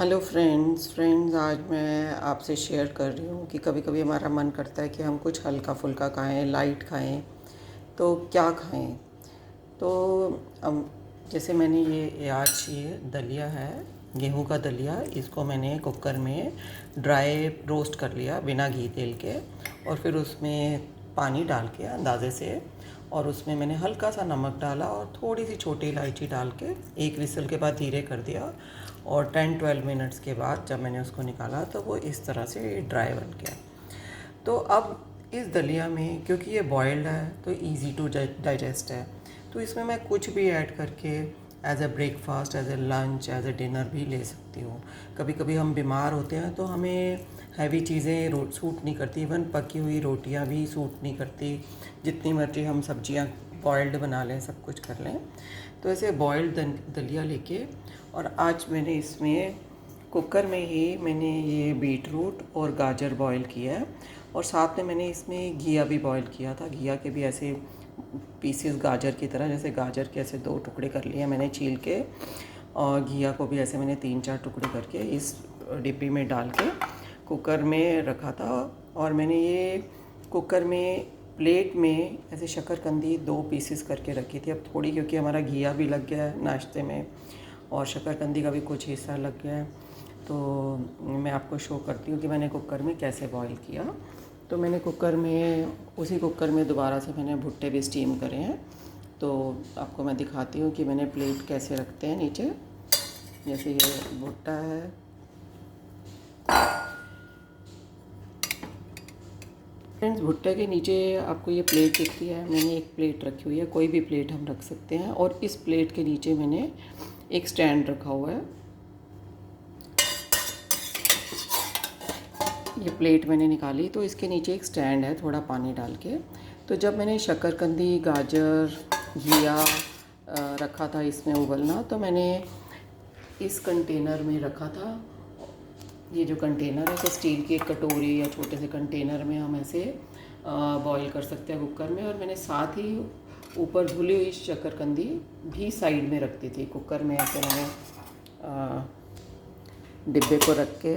Hello friends आज मैं आपसे शेयर कर रही हूँ कि कभी कभी हमारा मन करता है कि हम कुछ हल्का फुल्का खाएं, लाइट खाएं। तो क्या खाएं? तो जैसे मैंने ये आज ये दलिया है, गेहूं का दलिया। इसको मैंने कुकर में ड्राई रोस्ट कर लिया बिना घी तेल के, और फिर उसमें पानी डाल के अंदाजे से, और उसमें मैंने हल्का सा नमक डाला और थोड़ी सी छोटी इलायची डाल के एक विसल के बाद धीरे कर दिया। और 10-12 मिनट्स के बाद जब मैंने उसको निकाला तो वो इस तरह से ड्राई बन गया। तो अब इस दलिया में, क्योंकि ये बॉयल्ड है तो इजी टू डाइजेस्ट है, तो इसमें मैं कुछ भी ऐड करके as a breakfast, as a lunch, as a dinner भी ले सकती हूँ। कभी कभी हम बीमार होते हैं तो हमें हैवी चीज़ें सूट नहीं करती, इवन पकी हुई रोटियाँ भी सूट नहीं करती, जितनी मर्जी हम सब्जियाँ बॉयल्ड बना लें, सब कुछ कर लें। तो ऐसे बॉयल्ड दलिया लेके, और आज मैंने इसमें कुकर में ही मैंने ये बीट रूट और गाजर बॉईल किया है, और साथ में मैंने इसमें घिया भी बॉईल किया था। घिया के भी ऐसे पीसेस गाजर की तरह, जैसे गाजर के ऐसे 2 टुकड़े कर लिए मैंने छील के, और घिया को भी ऐसे मैंने 3-4 टुकड़े करके इस डिब्बी में डाल के कुकर में रखा था। और मैंने ये कुकर में प्लेट में ऐसे शकरकंदी 2 पीसेस करके रखी थी। अब थोड़ी, क्योंकि हमारा घिया भी लग गया है नाश्ते में और शकरकंदी का भी कुछ हिस्सा लग गया है, तो मैं आपको शो करती हूँ कि मैंने कुकर में कैसे बॉईल किया। तो मैंने कुकर में, उसी कुकर में दोबारा से मैंने भुट्टे भी स्टीम करे हैं। तो आपको मैं दिखाती हूँ कि मैंने प्लेट कैसे रखते हैं नीचे। जैसे ये भुट्टा है, फ्रेंड्स भुट्टे के नीचे आपको ये प्लेट दिखती है, मैंने एक प्लेट रखी हुई है, कोई भी प्लेट हम रख सकते हैं। और इस प्लेट के नीचे मैंने एक स्टैंड रखा हुआ है। ये प्लेट मैंने निकाली तो इसके नीचे एक स्टैंड है, थोड़ा पानी डाल के। तो जब मैंने शकरकंदी, गाजर, घिया रखा था इसमें उबलना, तो मैंने इस कंटेनर में रखा था। ये जो कंटेनर है, तो स्टील की एक कटोरी या छोटे से कंटेनर में हम ऐसे बॉईल कर सकते हैं कुकर में। और मैंने साथ ही ऊपर धुली हुई शकरकंदी भी साइड में रख दी थी। कुकर में ऐसे मैंने डिब्बे को रख के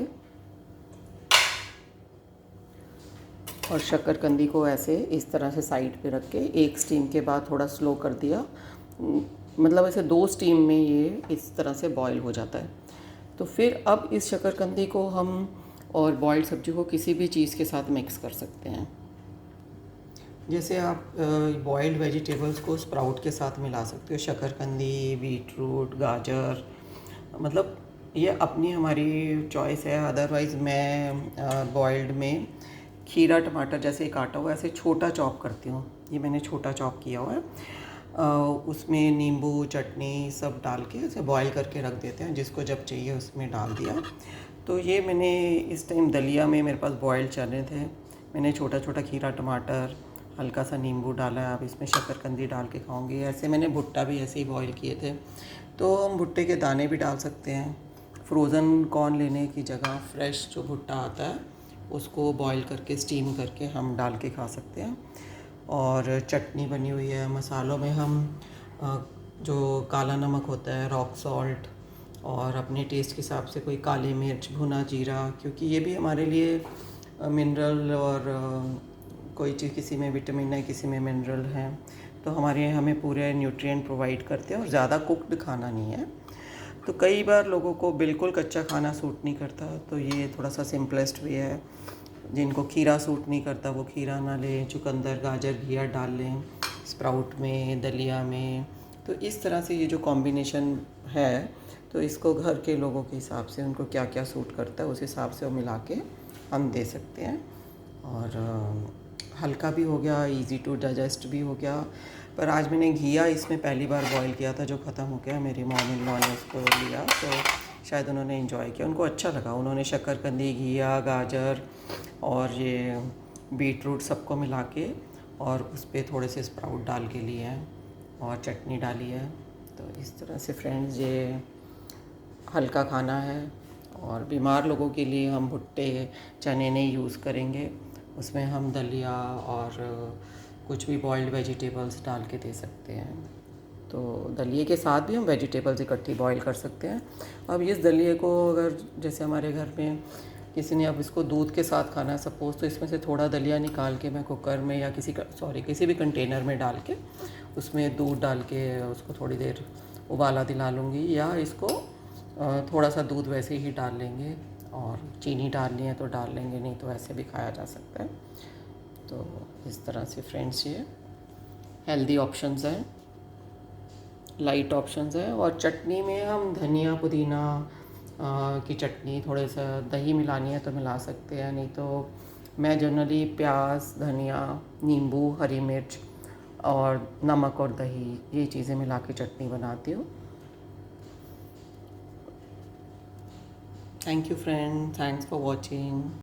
और शकरकंदी को ऐसे इस तरह से साइड पे रख के एक स्टीम के बाद थोड़ा स्लो कर दिया। मतलब ऐसे 2 स्टीम में ये इस तरह से बॉईल हो जाता है। तो फिर अब इस शकरकंदी को हम और बॉइल्ड सब्जी को किसी भी चीज़ के साथ मिक्स कर सकते हैं। जैसे आप बॉइल्ड वेजिटेबल्स को स्प्राउट के साथ मिला सकते हो, शकरकंदी, बीट रूट, गाजर, मतलब ये अपनी हमारी चॉइस है। अदरवाइज़ मैं बॉइल्ड में खीरा टमाटर जैसे काटा हुआ ऐसे छोटा चॉप करती हूँ। ये मैंने छोटा चॉप किया हुआ है। उसमें नींबू, चटनी सब डाल के ऐसे बॉईल करके रख देते हैं, जिसको जब चाहिए उसमें डाल दिया। तो ये मैंने इस टाइम दलिया में मेरे पास बॉइल्ड चने थे, मैंने छोटा छोटा खीरा टमाटर, हल्का सा नींबू डाला है। अब इसमें शकरकंदी डाल के खाऊंगी। ऐसे मैंने भुट्टा भी ऐसे ही बॉईल किए थे। तो हम भुट्टे के दाने भी डाल सकते हैं। फ्रोज़न कॉर्न लेने की जगह फ्रेश जो भुट्टा आता है उसको बॉईल करके स्टीम करके हम डाल के खा सकते हैं। और चटनी बनी हुई है। मसालों में हम जो काला नमक होता है, रॉक सॉल्ट, और अपने टेस्ट के हिसाब से कोई काली मिर्च, भुना जीरा, क्योंकि ये भी हमारे लिए मिनरल, और कोई चीज़ किसी में विटामिन है, किसी में मिनरल है, तो हमारे हमें पूरे न्यूट्रिएंट प्रोवाइड करते हैं। और ज़्यादा कुक्ड खाना नहीं है। तो कई बार लोगों को बिल्कुल कच्चा खाना सूट नहीं करता, तो ये थोड़ा सा सिंपलेस्ट वे है। जिनको खीरा सूट नहीं करता वो खीरा ना लें, चुकंदर, गाजर, घिया डाल लें स्प्राउट में, दलिया में। तो इस तरह से ये जो कॉम्बिनेशन है, तो इसको घर के लोगों के हिसाब से उनको क्या क्या सूट करता है उस हिसाब से वो मिला के हम दे सकते हैं। और हल्का भी हो गया, इजी टू डाइजेस्ट भी हो गया। पर आज मैंने घिया इसमें पहली बार बॉईल किया था, जो ख़त्म हो गया। मेरी मॉम इन लॉ ने उसको लिया तो शायद उन्होंने एंजॉय किया, उनको अच्छा लगा। उन्होंने शकरकंदी, घिया, गाजर और ये बीट रूट सबको मिला के और उस पर थोड़े से स्प्राउट डाल के लिए हैं और चटनी डाली है। तो इस तरह से फ्रेंड्स ये हल्का खाना है। और बीमार लोगों के लिए हम भुट्टे, चने नहीं यूज़ करेंगे, उसमें हम दलिया और कुछ भी बॉइल्ड वेजिटेबल्स डाल के दे सकते हैं। तो दलिए के साथ भी हम वेजिटेबल्स इकट्ठी बॉईल कर सकते हैं। अब इस दलिए को अगर जैसे हमारे घर में किसी ने अब इसको दूध के साथ खाना है सपोज़, तो इसमें से थोड़ा दलिया निकाल के मैं कुकर में या किसी भी कंटेनर में डाल के उसमें दूध डाल के उसको थोड़ी देर उबाला दिला लूँगी, या इसको थोड़ा सा दूध वैसे ही डाल लेंगे और चीनी डालनी है तो डाल लेंगे, नहीं तो ऐसे भी खाया जा सकता है। तो इस तरह से फ्रेंड्स ये हेल्दी ऑप्शंस हैं, लाइट ऑप्शंस है। और चटनी में हम धनिया पुदीना की चटनी, थोड़े सा दही मिलानी है तो मिला सकते हैं, नहीं तो मैं जनरली प्याज, धनिया, नींबू, हरी मिर्च और नमक और दही, ये चीज़ें मिला के चटनी बनाती हूँ। Thank you friend, thanks for watching.